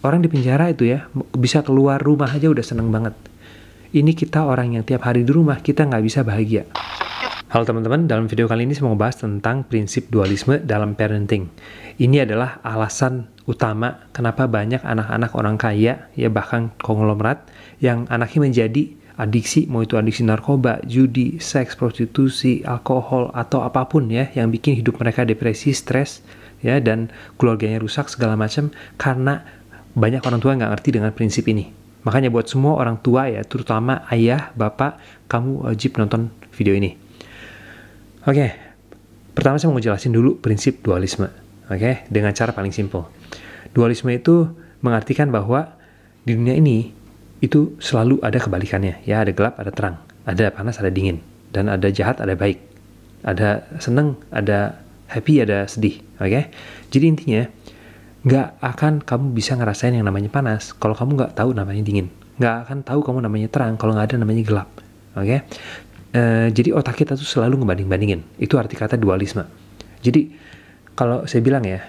Orang di penjara itu ya, bisa keluar rumah aja udah seneng banget. Ini kita orang yang tiap hari di rumah, kita nggak bisa bahagia. Halo teman-teman, dalam video kali ini saya mau ngebahas tentang prinsip dualisme dalam parenting. Ini adalah alasan utama kenapa banyak anak-anak orang kaya, ya bahkan konglomerat, yang anaknya menjadi adiksi, mau itu adiksi narkoba, judi, seks, prostitusi, alkohol, atau apapun ya, yang bikin hidup mereka depresi, stres, ya, dan keluarganya rusak segala macam, karena banyak orang tua nggak ngerti dengan prinsip ini. Makanya buat semua orang tua ya, terutama ayah, bapak, kamu wajib nonton video ini. Oke, pertama saya mau jelasin dulu prinsip dualisme. Oke, dengan cara paling simpel. Dualisme itu mengartikan bahwa di dunia ini itu selalu ada kebalikannya. Ya, ada gelap, ada terang, ada panas, ada dingin, dan ada jahat, ada baik, ada seneng, ada happy, ada sedih. Oke, jadi intinya nggak akan kamu bisa ngerasain yang namanya panas kalau kamu nggak tahu namanya dingin. Nggak akan tahu kamu namanya terang kalau nggak ada namanya gelap. Oke. Jadi otak kita tuh selalu ngebanding-bandingin. Itu arti kata dualisme. Jadi kalau saya bilang ya,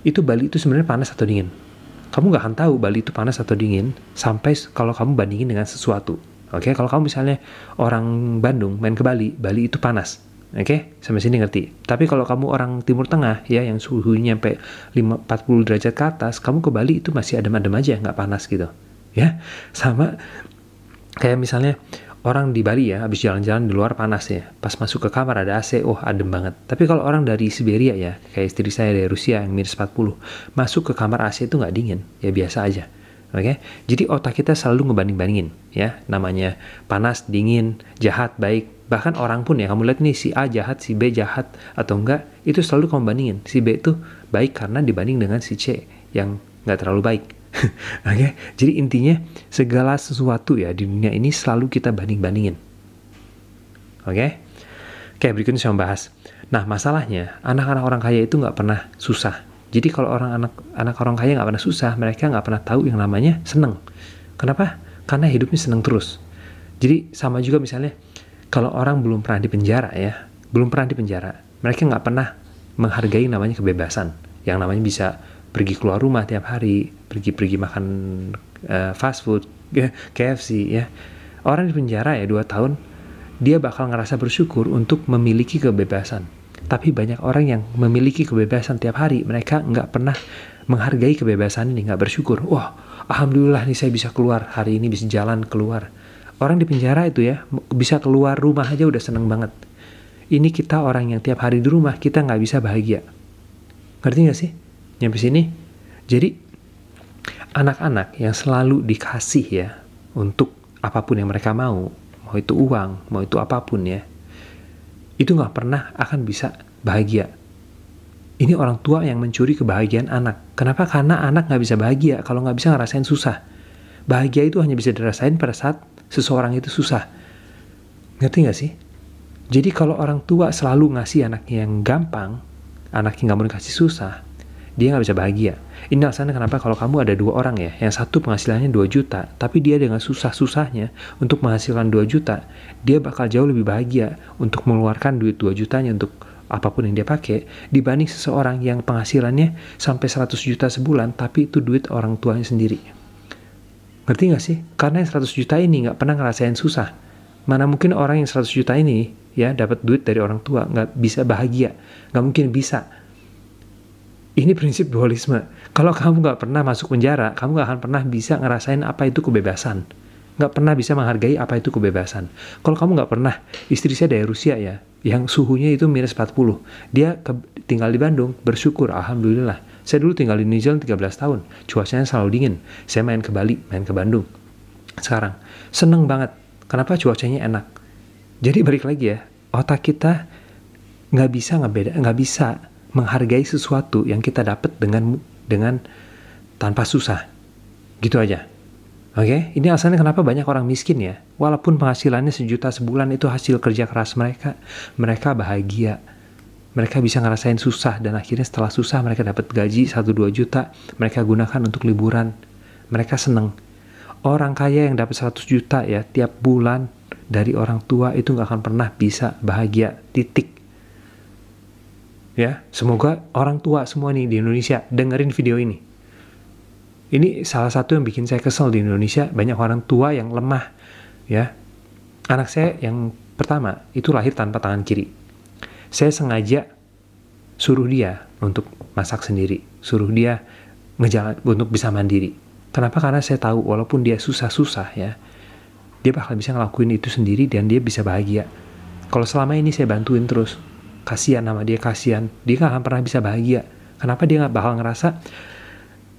itu Bali itu sebenarnya panas atau dingin. Kamu nggak akan tahu Bali itu panas atau dingin sampai kalau kamu bandingin dengan sesuatu. Oke, kalau kamu misalnya orang Bandung main ke Bali, Bali itu panas. Oke, sampai sini ngerti. Tapi kalau kamu orang Timur Tengah ya, yang suhunya sampai 40 derajat ke atas, kamu ke Bali itu masih adem-adem aja, nggak panas gitu. Ya, sama kayak misalnya orang di Bali ya, habis jalan-jalan di luar panas ya, pas masuk ke kamar ada AC, oh adem banget. Tapi kalau orang dari Siberia ya, kayak istri saya dari Rusia yang minus 40, masuk ke kamar AC itu nggak dingin, ya biasa aja. Oke, jadi otak kita selalu ngebanding-bandingin ya, namanya panas, dingin, jahat, baik. Bahkan orang pun ya, kamu lihat nih si A jahat, si B jahat atau enggak, itu selalu kamu bandingin. Si B itu baik karena dibanding dengan si C yang nggak terlalu baik. Oke, jadi intinya segala sesuatu ya di dunia ini selalu kita banding-bandingin. Oke, berikutnya saya membahas. Nah, masalahnya anak-anak orang kaya itu nggak pernah susah. Jadi kalau anak orang kaya nggak pernah susah, mereka nggak pernah tahu yang namanya seneng. Kenapa? Karena hidupnya seneng terus. Jadi sama juga misalnya kalau orang belum pernah di penjara ya, mereka nggak pernah menghargai namanya kebebasan. Yang namanya bisa pergi keluar rumah tiap hari, pergi makan fast food, KFC ya. Orang di penjara ya 2 tahun, dia bakal ngerasa bersyukur untuk memiliki kebebasan. Tapi banyak orang yang memiliki kebebasan tiap hari, mereka nggak pernah menghargai kebebasan ini, nggak bersyukur. Wah, alhamdulillah nih saya bisa keluar, hari ini bisa jalan keluar. Orang di penjara itu ya, bisa keluar rumah aja udah seneng banget. Ini kita orang yang tiap hari di rumah, kita nggak bisa bahagia. Ngerti nggak sih? Nyampe sini. Jadi anak-anak yang selalu dikasih ya untuk apapun yang mereka mau itu uang, mau itu apapun ya, itu nggak pernah akan bisa bahagia. Ini orang tua yang mencuri kebahagiaan anak. Kenapa? Karena anak nggak bisa bahagia kalau nggak bisa ngerasain susah. Bahagia itu hanya bisa dirasain pada saat seseorang itu susah. Ngerti nggak sih? Jadi kalau orang tua selalu ngasih anaknya yang gampang, anaknya nggak mau dikasih susah, dia nggak bisa bahagia. Ini alasannya kenapa kalau kamu ada 2 orang ya, yang satu penghasilannya 2 juta, tapi dia dengan susah-susahnya untuk menghasilkan 2 juta, dia bakal jauh lebih bahagia untuk mengeluarkan duit 2 jutanya untuk apapun yang dia pakai, dibanding seseorang yang penghasilannya sampai 100 juta sebulan, tapi itu duit orang tuanya sendiri. Ngerti nggak sih? Karena yang 100 juta ini nggak pernah ngerasain susah. Mana mungkin orang yang 100 juta ini ya dapat duit dari orang tua, nggak bisa bahagia. Nggak mungkin bisa. Ini prinsip dualisme. Kalau kamu nggak pernah masuk penjara, kamu nggak akan pernah bisa ngerasain apa itu kebebasan. Nggak pernah bisa menghargai apa itu kebebasan. Kalau kamu nggak pernah, istri saya dari Rusia ya, yang suhunya itu minus 40. Dia tinggal di Bandung, bersyukur, alhamdulillah. Saya dulu tinggal di New Zealand 13 tahun, cuacanya selalu dingin. Saya main ke Bali, main ke Bandung. Sekarang, seneng banget. Kenapa? Cuacanya enak. Jadi balik lagi ya, otak kita nggak bisa menghargai sesuatu yang kita dapat dengan tanpa susah. Gitu aja. Oke, ini alasannya kenapa banyak orang miskin ya. Walaupun penghasilannya 1 juta sebulan itu hasil kerja keras mereka, mereka bahagia. Mereka bisa ngerasain susah dan akhirnya setelah susah mereka dapat gaji 1-2 juta, mereka gunakan untuk liburan. Mereka seneng. Orang kaya yang dapat 100 juta ya tiap bulan dari orang tua itu nggak akan pernah bisa bahagia. Titik. Ya, semoga orang tua semua nih di Indonesia dengerin video ini. Ini salah satu yang bikin saya kesel di Indonesia, banyak orang tua yang lemah, ya. Anak saya yang pertama itu lahir tanpa tangan kiri. Saya sengaja suruh dia untuk masak sendiri, suruh dia ngejalan untuk bisa mandiri. Kenapa? Karena saya tahu walaupun dia susah-susah ya, dia bakal bisa ngelakuin itu sendiri dan dia bisa bahagia. Kalau selama ini saya bantuin terus, kasihan sama dia, kasihan, dia gak akan pernah bisa bahagia. Kenapa? Dia gak bakal ngerasa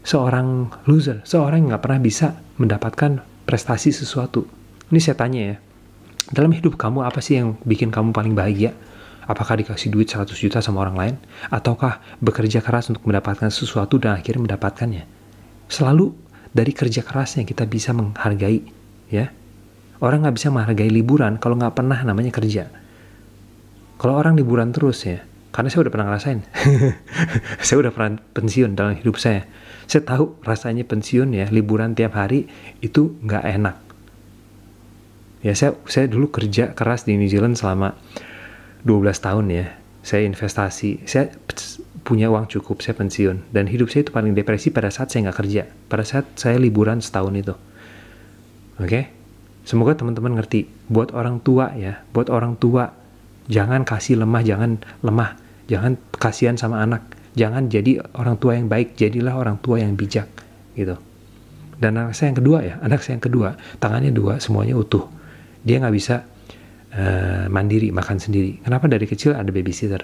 seorang loser, seorang yang gak pernah bisa mendapatkan prestasi sesuatu. Ini saya tanya ya, dalam hidup kamu apa sih yang bikin kamu paling bahagia? Apakah dikasih duit 100 juta sama orang lain? Ataukah bekerja keras untuk mendapatkan sesuatu dan akhirnya mendapatkannya? Selalu dari kerja kerasnya kita bisa menghargai, ya. Orang gak bisa menghargai liburan kalau gak pernah namanya kerja. Kalau orang liburan terus ya, karena saya udah pernah ngerasain. Saya udah pernah pensiun dalam hidup saya. Saya tahu rasanya pensiun ya, liburan tiap hari itu gak enak. Ya saya dulu kerja keras di New Zealand selama 12 tahun ya. Saya investasi, saya punya uang cukup, saya pensiun. Dan hidup saya itu paling depresi pada saat saya gak kerja. Pada saat saya liburan setahun itu. Oke? Semoga teman-teman ngerti. Buat orang tua ya, buat orang tua, jangan kasih lemah, jangan kasihan sama anak, jangan jadi orang tua yang baik, jadilah orang tua yang bijak, gitu. Dan anak saya yang kedua, tangannya 2, semuanya utuh, dia nggak bisa mandiri, makan sendiri. Kenapa? Dari kecil ada babysitter.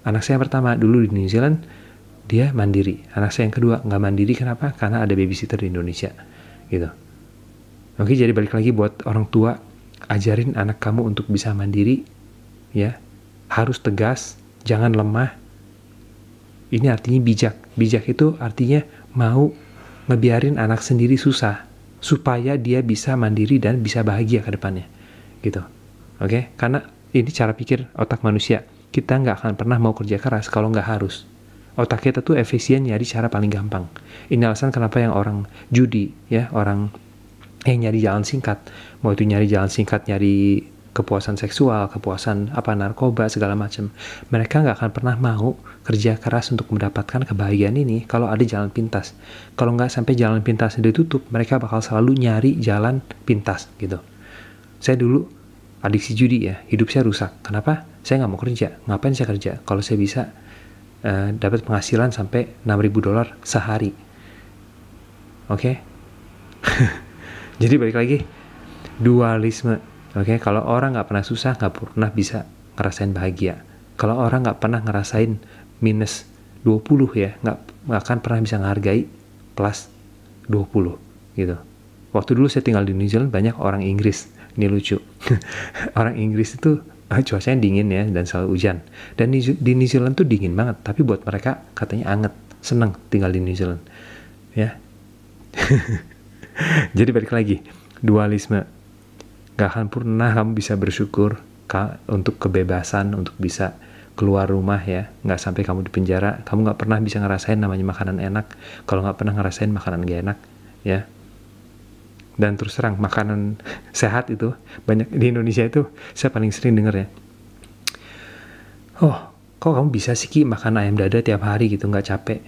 Anak saya yang pertama dulu di New Zealand, dia mandiri. Anak saya yang kedua nggak mandiri, kenapa? Karena ada babysitter di Indonesia, gitu. Oke, jadi balik lagi buat orang tua, ajarin anak kamu untuk bisa mandiri. Ya, harus tegas, jangan lemah. Ini artinya bijak. Bijak itu artinya mau ngebiarin anak sendiri susah, supaya dia bisa mandiri dan bisa bahagia ke depannya, gitu. Oke? Karena ini cara pikir otak manusia. Kita nggak akan pernah mau kerja keras kalau nggak harus. Otak kita tuh efisien nyari cara paling gampang. Ini alasan kenapa yang orang judi, ya, orang yang nyari jalan singkat, mau itu nyari jalan singkat, nyari kepuasan seksual, kepuasan narkoba, segala macam. Mereka nggak akan pernah mau kerja keras untuk mendapatkan kebahagiaan ini kalau ada jalan pintas. Kalau nggak sampai jalan pintasnya ditutup, mereka bakal selalu nyari jalan pintas, gitu. Saya dulu adiksi judi ya, hidup saya rusak. Kenapa? Saya nggak mau kerja. Ngapain saya kerja? Kalau saya bisa dapat penghasilan sampai $6.000 sehari. Oke? Jadi balik lagi, dualisme. Oke, kalau orang nggak pernah susah, nggak pernah bisa ngerasain bahagia. Kalau orang nggak pernah ngerasain minus 20 ya, nggak akan pernah bisa menghargai plus 20, gitu. Waktu dulu saya tinggal di New Zealand, banyak orang Inggris. Ini lucu. Orang Inggris itu cuacanya dingin ya, dan selalu hujan. Dan di New Zealand tuh dingin banget, tapi buat mereka katanya anget, seneng tinggal di New Zealand. Ya. Jadi balik lagi, dualisme. Gak akan pernah kamu bisa bersyukur untuk kebebasan, untuk bisa keluar rumah ya. Gak sampai kamu di penjara, kamu gak pernah bisa ngerasain namanya makanan enak kalau gak pernah ngerasain makanan gak enak ya. Dan terus terang, makanan sehat itu banyak di Indonesia itu, saya paling sering denger ya, oh kok kamu bisa sih Ki makan ayam dada tiap hari gitu, gak capek?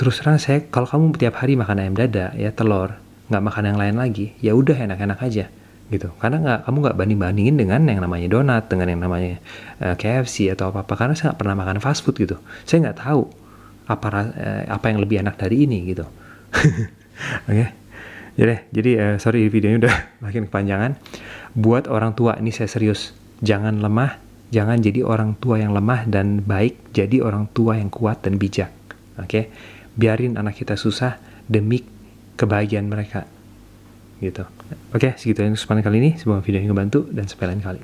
Terus terang saya, kalau kamu tiap hari makan ayam dada ya, telur, gak makan yang lain lagi, ya udah enak-enak aja gitu. Karena kamu nggak banding-bandingin dengan yang namanya donat, dengan yang namanya KFC atau apa-apa, karena saya nggak pernah makan fast food gitu. Saya nggak tahu apa yang lebih enak dari ini gitu. Oke. Jadi sorry videonya udah makin kepanjangan. Buat orang tua ini saya serius, jangan lemah, jangan jadi orang tua yang lemah dan baik, jadi orang tua yang kuat dan bijak. Oke. Biarin anak kita susah demi kebahagiaan mereka, gitu. Oke, segitu yang kesempatan kali ini. Semoga video ini ngebantu, dan sampai lain kali.